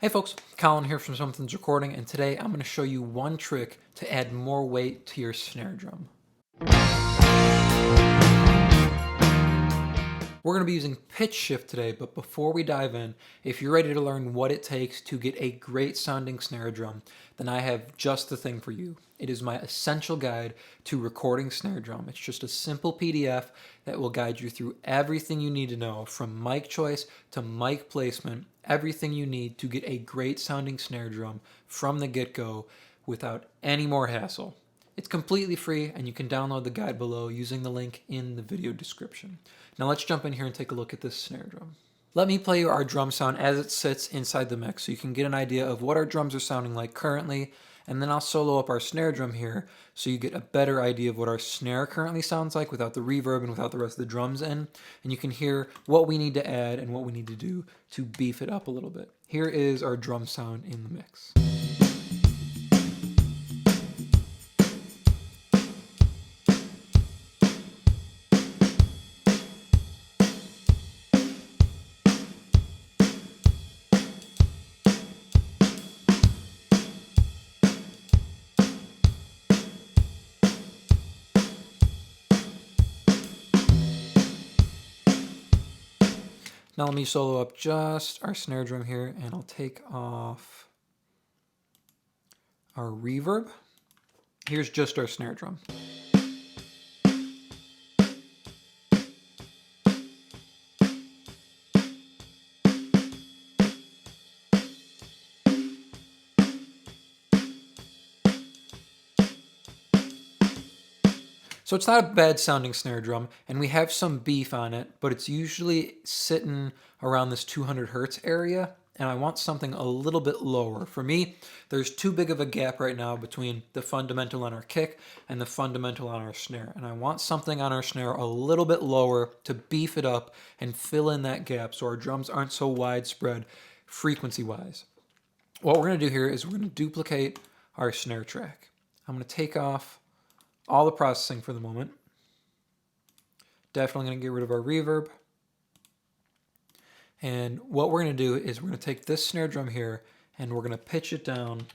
Hey folks, Colin here from Sumthins Recording, and today I'm going to show you one trick to add more weight to your snare drum. We're going to be using pitch shift today, but before we dive in, if you're ready to learn what it takes to get a great sounding snare drum, then I have just the thing for you. It is my essential guide to recording snare drum. It's just a simple PDF that will guide you through everything you need to know, from mic choice to mic placement, everything you need to get a great sounding snare drum from the get-go without any more hassle. It's completely free, and you can download the guide below using the link in the video description. Now let's jump in here and take a look at this snare drum. Let me play you our drum sound as it sits inside the mix so you can get an idea of what our drums are sounding like currently, and then I'll solo up our snare drum here so you get a better idea of what our snare currently sounds like without the reverb and without the rest of the drums in, and you can hear what we need to add and what we need to do to beef it up a little bit. Here is our drum sound in the mix. Now let me solo up just our snare drum here, and I'll take off our reverb. Here's just our snare drum. So it's not a bad sounding snare drum, and we have some beef on it, but it's usually sitting around this 200 hertz area, and I want something a little bit lower. For me, there's too big of a gap right now between the fundamental on our kick and the fundamental on our snare, and I want something on our snare a little bit lower to beef it up and fill in that gap so our drums aren't so widespread frequency-wise. What we're going to do here is we're going to duplicate our snare track. I'm going to take off all the processing for the moment. Definitely going to get rid of our reverb. And what we're going to do is we're going to take this snare drum here and we're going to pitch it down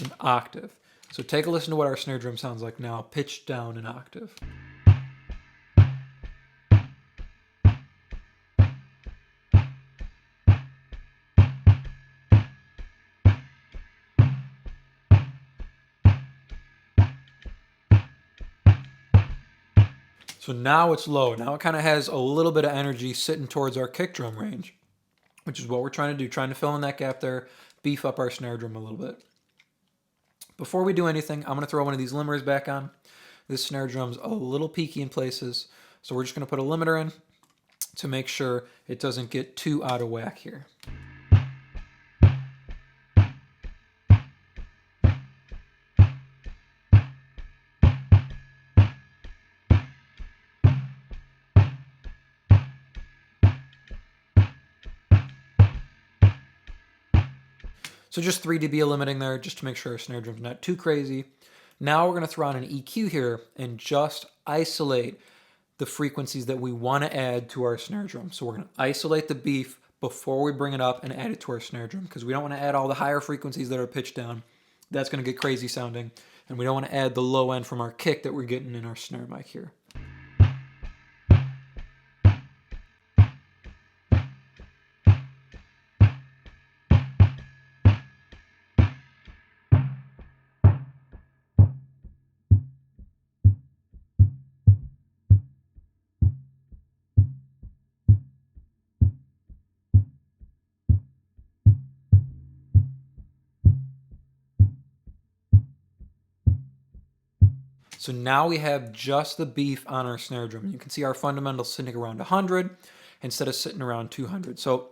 an octave. So take a listen to what our snare drum sounds like now, pitched down an octave. So now it's low. Now it kind of has a little bit of energy sitting towards our kick drum range, which is what we're trying to do, trying to fill in that gap there, beef up our snare drum a little bit. Before we do anything, I'm going to throw one of these limiters back on. This snare drum's a little peaky in places, so we're just going to put a limiter in to make sure it doesn't get too out of whack here. So just 3 dB of limiting there just to make sure our snare drum's not too crazy. Now we're going to throw on an EQ here and just isolate the frequencies that we want to add to our snare drum. So we're going to isolate the beef before we bring it up and add it to our snare drum, because we don't want to add all the higher frequencies that are pitched down. That's going to get crazy sounding. And we don't want to add the low end from our kick that we're getting in our snare mic here. So now we have just the beef on our snare drum. You can see our fundamental sitting around 100 instead of sitting around 200. So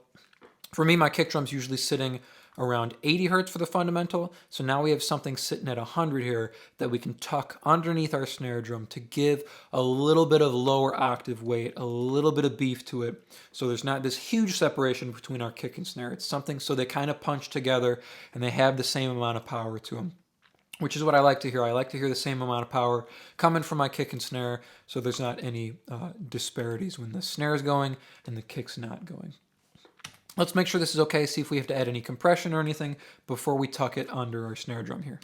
for me, my kick drum's usually sitting around 80 hertz for the fundamental. So now we have something sitting at 100 here that we can tuck underneath our snare drum to give a little bit of lower octave weight, a little bit of beef to it. So there's not this huge separation between our kick and snare. It's something so they kind of punch together and they have the same amount of power to them, which is what I like to hear. I like to hear the same amount of power coming from my kick and snare, so there's not any disparities when the snare is going and the kick's not going. Let's make sure this is okay, see if we have to add any compression or anything before we tuck it under our snare drum here.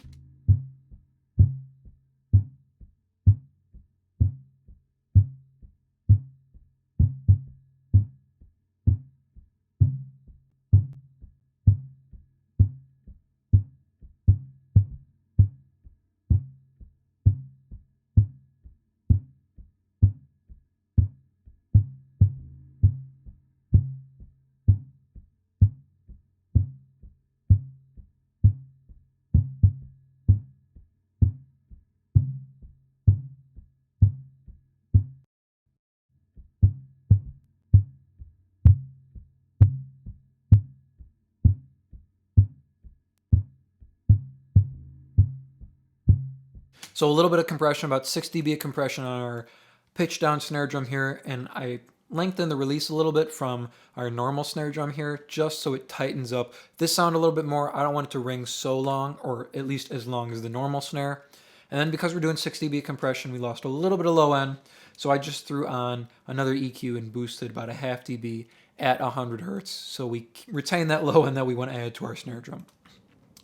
So a little bit of compression, about 6 dB of compression on our pitch down snare drum here, and I lengthen the release a little bit from our normal snare drum here just so it tightens up this sound a little bit more. I don't want it to ring so long, or at least as long as the normal snare. And then because we're doing 6 dB compression, we lost a little bit of low end, so I just threw on another EQ and boosted about a half dB at 100 hertz, so we retain that low end that we want to add to our snare drum.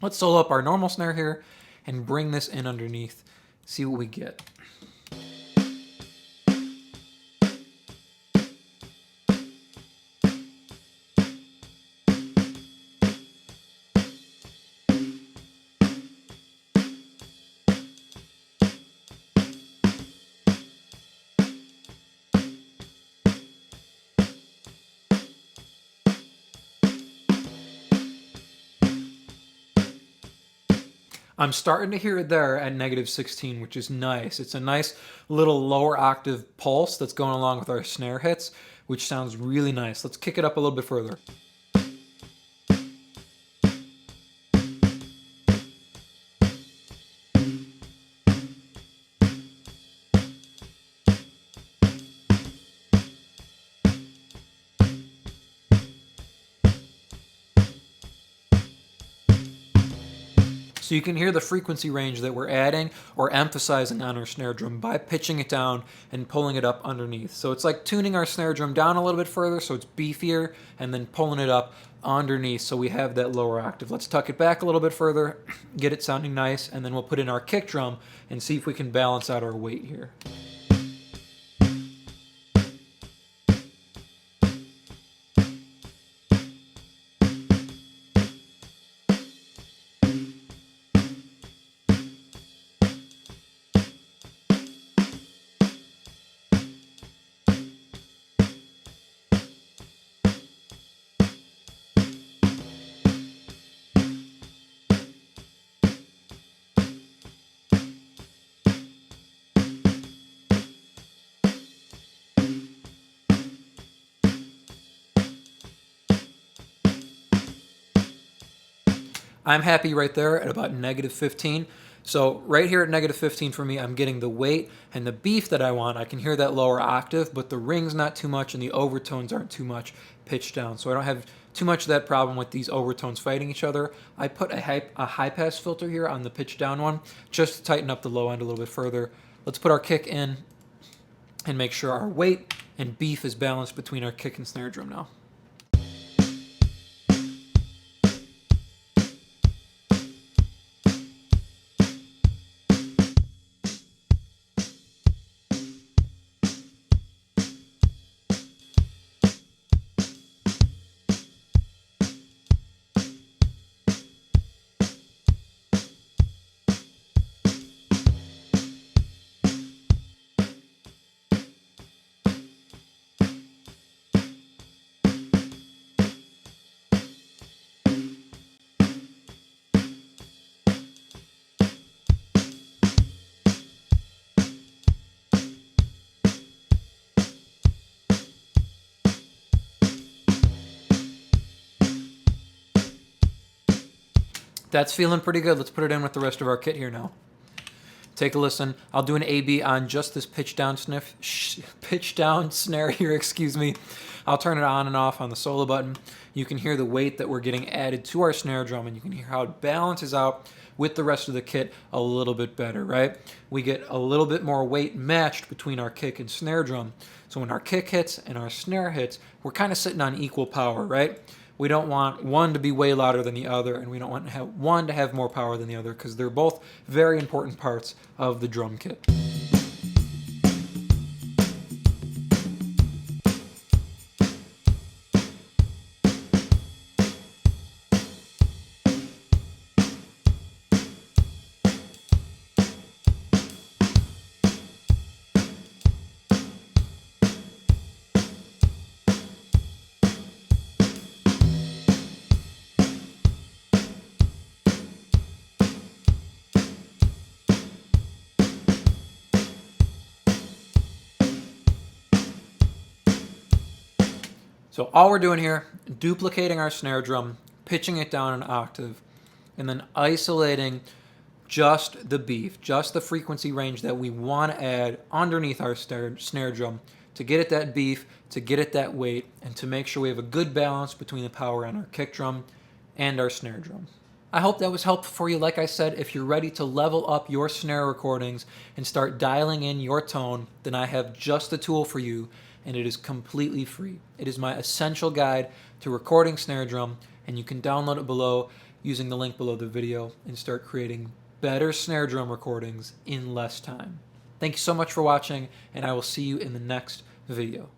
Let's solo up our normal snare here and bring this in underneath, see what we get. I'm starting to hear it there at -16, which is nice. It's a nice little lower octave pulse that's going along with our snare hits, which sounds really nice. Let's kick it up a little bit further. So you can hear the frequency range that we're adding or emphasizing on our snare drum by pitching it down and pulling it up underneath. So it's like tuning our snare drum down a little bit further so it's beefier, and then pulling it up underneath so we have that lower octave. Let's tuck it back a little bit further, get it sounding nice, and then we'll put in our kick drum and see if we can balance out our weight here. I'm happy right there at about -15. So right here at -15 for me, I'm getting the weight and the beef that I want. I can hear that lower octave, but the ring's not too much and the overtones aren't too much pitched down. So I don't have too much of that problem with these overtones fighting each other. I put a high pass filter here on the pitch down one just to tighten up the low end a little bit further. Let's put our kick in and make sure our weight and beef is balanced between our kick and snare drum now. That's feeling pretty good. Let's put it in with the rest of our kit here now. Take a listen. I'll do an A/B on just this pitch down snare here, excuse me. I'll turn it on and off on the solo button. You can hear the weight that we're getting added to our snare drum, and you can hear how it balances out with the rest of the kit a little bit better, right? We get a little bit more weight matched between our kick and snare drum. So when our kick hits and our snare hits, we're kind of sitting on equal power, right? We don't want one to be way louder than the other, and we don't want one to have more power than the other, because they're both very important parts of the drum kit. So all we're doing here, duplicating our snare drum, pitching it down an octave, and then isolating just the beef, just the frequency range that we want to add underneath our snare drum to get it that beef, to get it that weight, and to make sure we have a good balance between the power on our kick drum and our snare drum. I hope that was helpful for you. Like I said, if you're ready to level up your snare recordings and start dialing in your tone, then I have just the tool for you, and it is completely free. It is my essential guide to recording snare drum, and you can download it below using the link below the video and start creating better snare drum recordings in less time. Thank you so much for watching, and I will see you in the next video.